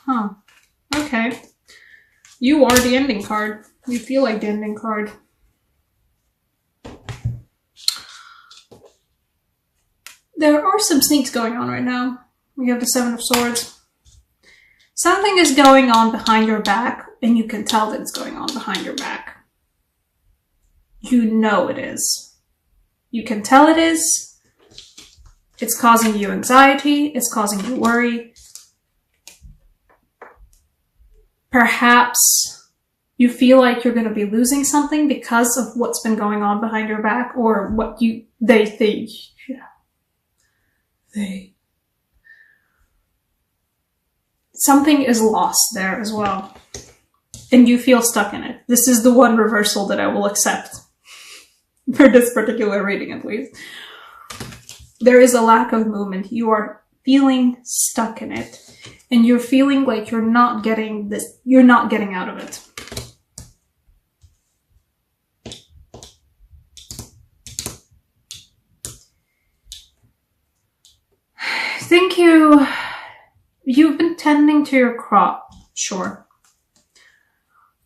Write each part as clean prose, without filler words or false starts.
Huh. Okay. You are the ending card. You feel like the ending card. There are some sneaks going on right now. We have the Seven of Swords. Something is going on behind your back, and you can tell that it's going on behind your back. You know it is. You can tell it is. It's causing you anxiety. It's causing you worry. Perhaps you feel like you're going to be losing something because of what's been going on behind your back, or what they think. Something is lost there as well. And you feel stuck in it. This is the one reversal that I will accept. For this particular reading, at least. There is a lack of movement. You are feeling stuck in it. And you're feeling like you're not getting out of it. I think you've been tending to your crop, sure.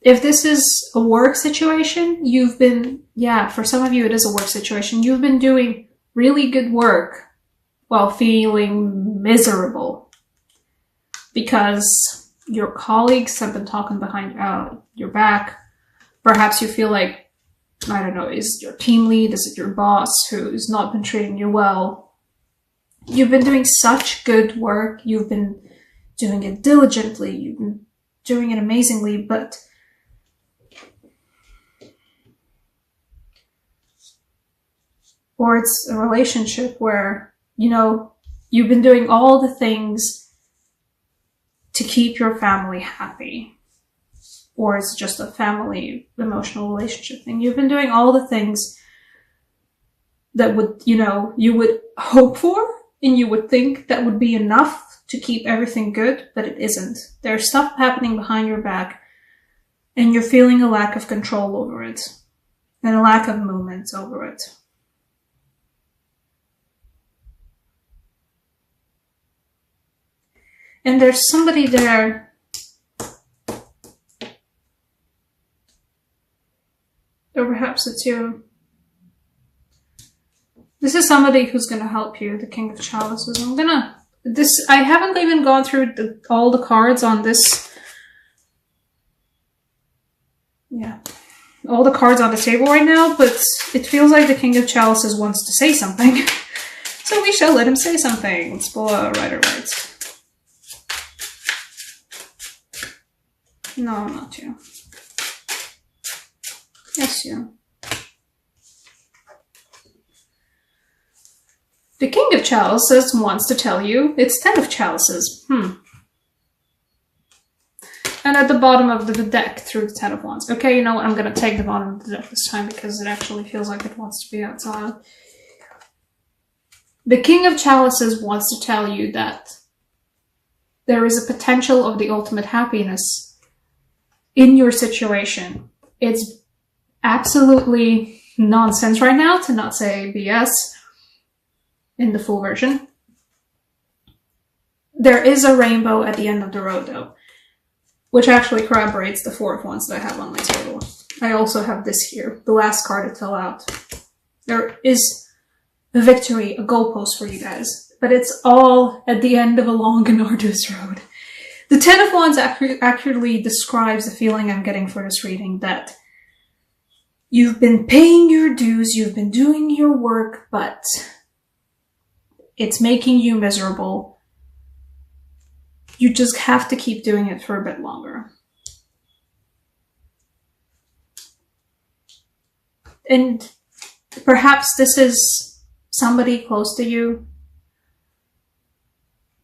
If this is a work situation, for some of you it is a work situation, you've been doing really good work while feeling miserable because your colleagues have been talking behind your back. Perhaps you feel like, I don't know, is your team lead, is it your boss who's not been treating you well? You've been doing such good work, you've been doing it diligently, you've been doing it amazingly, but or it's a relationship where, you've been doing all the things to keep your family happy. Or it's just a family emotional relationship thing. You've been doing all the things that would, you would hope for and you would think that would be enough to keep everything good, but it isn't. There's stuff happening behind your back and you're feeling a lack of control over it and a lack of movement over it. And there's somebody there or perhaps it's you. This is somebody who's going to help you, the King of Chalices. I haven't even gone through all the cards on this. Yeah. All the cards on the table right now, but it feels like the King of Chalices wants to say something. So we shall let him say something. Let's pull a Rider Waite. No, not you. Yes, you. The King of Chalices wants to tell you it's 10 of Chalices. And at the bottom of the deck through the 10 of Wands. Okay, you know what? I'm going to take the bottom of the deck this time because it actually feels like it wants to be outside. The King of Chalices wants to tell you that there is a potential of the ultimate happiness in your situation. It's absolutely nonsense right now, to not say BS, in the full version. There is a rainbow at the end of the road, though, which actually corroborates the 4 of Wands that I have on my table. I also have this here, the last card it fell out. There is a victory, a goalpost for you guys, but it's all at the end of a long and arduous road. The 10 of Wands accurately describes the feeling I'm getting for this reading, that you've been paying your dues, you've been doing your work, but it's making you miserable. You just have to keep doing it for a bit longer. And perhaps this is somebody close to you.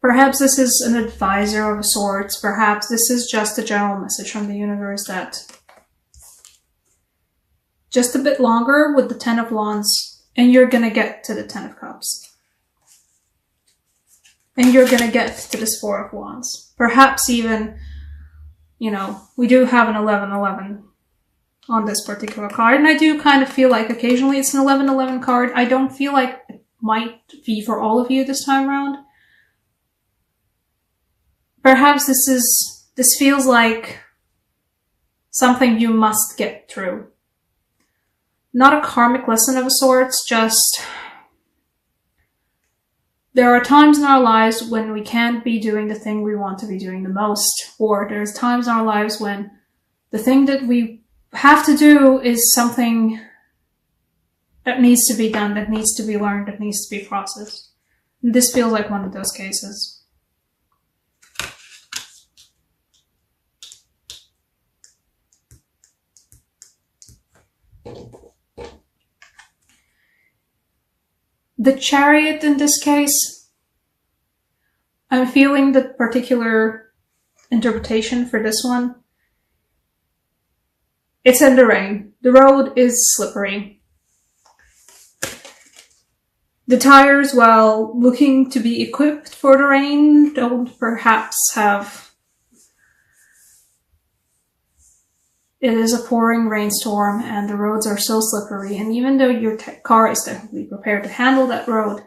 Perhaps this is an advisor of sorts. Perhaps this is just a general message from the universe that just a bit longer with the 10 of Wands and you're going to get to the 10 of Cups. And you're going to get to this 4 of Wands. Perhaps even, we do have an 11-11 on this particular card. And I do kind of feel like occasionally it's an 11-11 card. I don't feel like it might be for all of you this time around. Perhaps this feels like something you must get through. Not a karmic lesson of a sort, just there are times in our lives when we can't be doing the thing we want to be doing the most, or there's times in our lives when the thing that we have to do is something that needs to be done, that needs to be learned, that needs to be processed. And this feels like one of those cases. The Chariot in this case, I'm feeling the particular interpretation for this one. It's in the rain. The road is slippery. The tires, while looking to be equipped for the rain, don't perhaps have... It is a pouring rainstorm and the roads are so slippery, and even though your car is technically prepared to handle that road,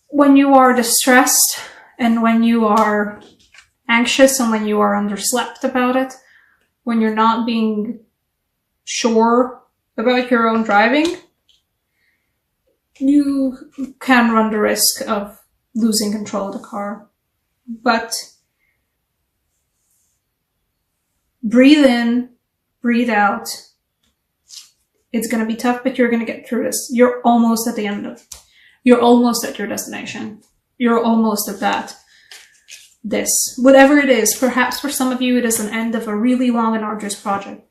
when you are distressed and when you are anxious and when you are underslept about it, when you're not being sure about your own driving, you can run the risk of losing control of the car. But breathe in, breathe out. It's going to be tough, but you're going to get through this. You're almost at the end of it. You're almost at your destination. You're almost at that. This. Whatever it is, perhaps for some of you it is an end of a really long and arduous project.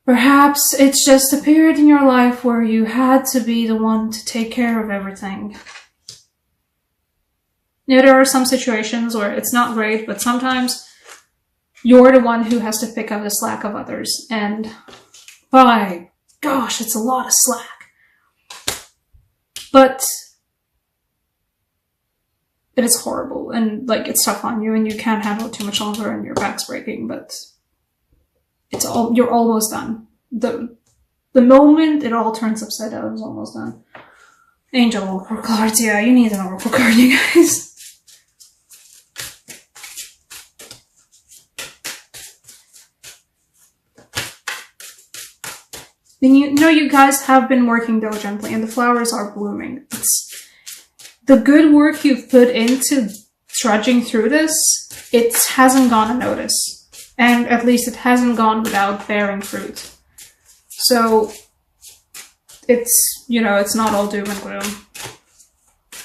Perhaps it's just a period in your life where you had to be the one to take care of everything. You know, there are some situations where it's not great, but sometimes you're the one who has to pick up the slack of others. And by gosh, it's a lot of slack. But it is horrible and like it's tough on you and you can't handle it too much longer and your back's breaking, but you're almost done. The moment it all turns upside down is almost done. Angel Oracle cards, yeah, you need an Oracle card, you guys. And you know you guys have been working diligently and the flowers are blooming. It's the good work you've put into trudging through this, it hasn't gone unnoticed. And at least it hasn't gone without bearing fruit. So it's, you know, it's not all doom and gloom.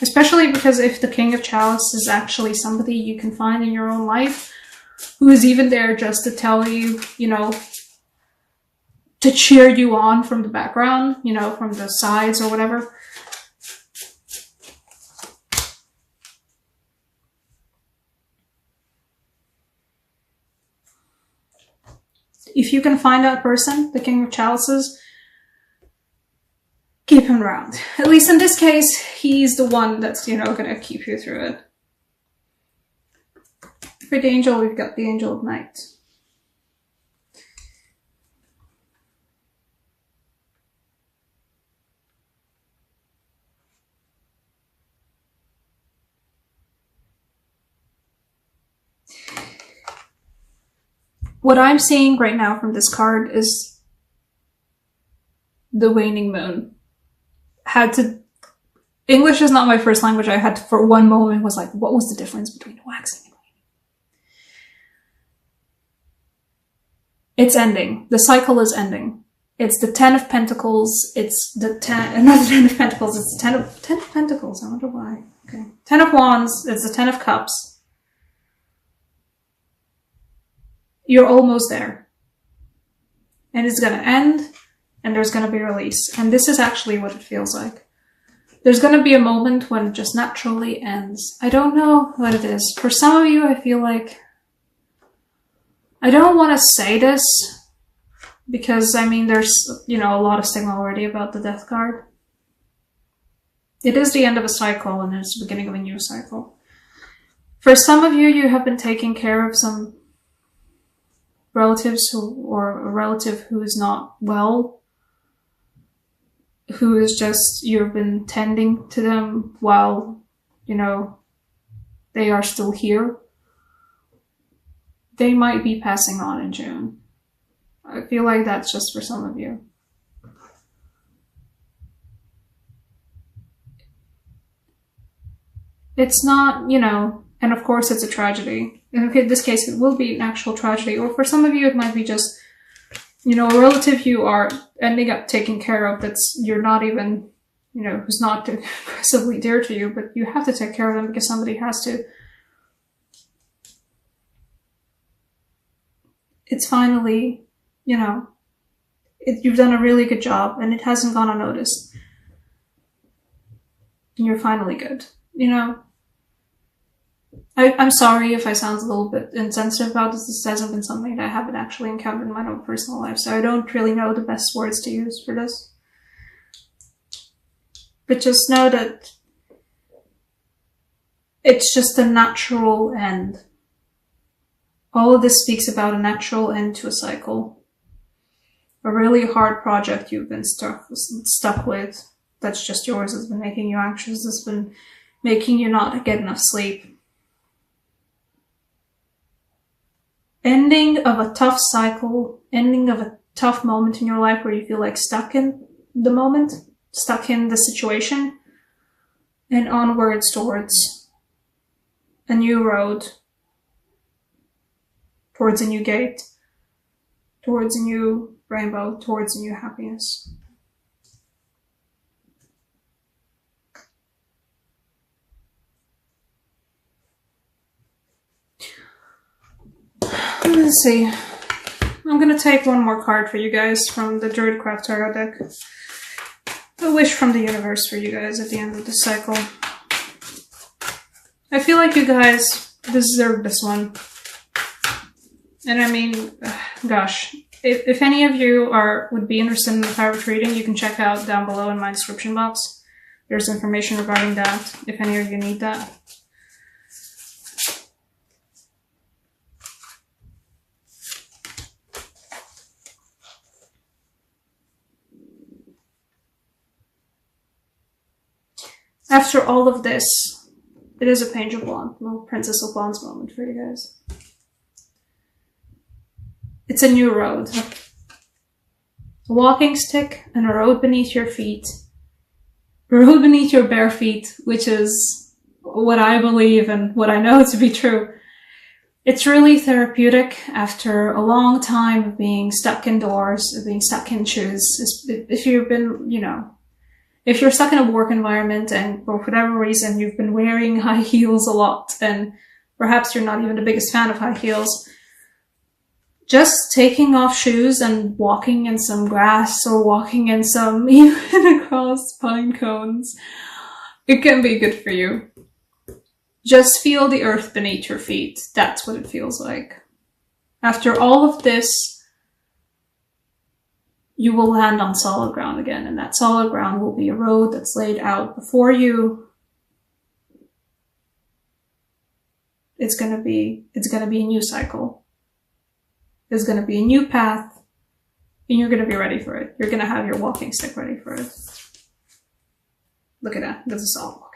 Especially because if the King of Chalice is actually somebody you can find in your own life, who is even there just to tell you, you know, to cheer you on from the background, you know, from the sides or whatever. If you can find that person, the King of Chalices, keep him around. At least in this case, he's the one that's, you know, gonna keep you through it. For the angel, we've got the Angel of Night. What I'm seeing right now from this card is the waning moon. English is not my first language. I had to, for one moment, was like, what was the difference between waxing and waning? It's ending. The cycle is ending. It's the 10 of Pentacles. It's the 10, not the 10 of Pentacles. It's the 10 of Pentacles. I wonder why. Okay. 10 of Wands. It's the 10 of Cups. You're almost there. And it's gonna end, and there's gonna be release. And this is actually what it feels like. There's gonna be a moment when it just naturally ends. I don't know what it is. For some of you, I feel like... I don't want to say this, because, I mean, there's, you know, a lot of stigma already about the Death card. It is the end of a cycle, and it's the beginning of a new cycle. For some of you, you have been taking care of some relatives or a relative who is not well, who is just, you've been tending to them while, you know, they are still here. They might be passing on in June. I feel like that's just for some of you. It's not, you know, and of course it's a tragedy. In this case, it will be an actual tragedy. Or for some of you, it might be just, you know, a relative you are ending up taking care of that's, you're not even, you know, who's not aggressively dear to you, but you have to take care of them because somebody has to. It's finally, you know, you've done a really good job and it hasn't gone unnoticed. And you're finally good, you know. I'm sorry if I sound a little bit insensitive about this. This hasn't been something that I haven't actually encountered in my own personal life, so I don't really know the best words to use for this. But just know that it's just a natural end. All of this speaks about a natural end to a cycle. A really hard project you've been stuck with, that's just yours, has been making you anxious, has been making you not get enough sleep. Ending of a tough cycle, ending of a tough moment in your life where you feel like stuck in the moment, stuck in the situation, and onwards towards a new road, towards a new gate, towards a new rainbow, towards a new happiness. Let's see. I'm gonna take one more card for you guys from the Druidcraft Tarot deck. A wish from the universe for you guys at the end of the cycle. I feel like you guys deserve this one. And I mean, gosh, if any of you would be interested in the tarot reading, you can check out down below in my description box. There's information regarding that, if any of you need that. After all of this, it is a Page of Wands, a little Princess of Wands moment for you guys. It's a new road. A walking stick and a road beneath your feet. A road beneath your bare feet, which is what I believe and what I know to be true. It's really therapeutic after a long time of being stuck indoors, of being stuck in shoes. If you've been, you know, if you're stuck in a work environment and for whatever reason you've been wearing high heels a lot and perhaps you're not even the biggest fan of high heels, just taking off shoes and walking in some grass or walking in some, even across pine cones, it can be good for you. Just feel the earth beneath your feet. That's what it feels like. After all of this, you will land on solid ground again, and that solid ground will be a road that's laid out before you. It's gonna be a new cycle. There's gonna be a new path, and you're gonna be ready for it. You're gonna have your walking stick ready for it. Look at that, this is all.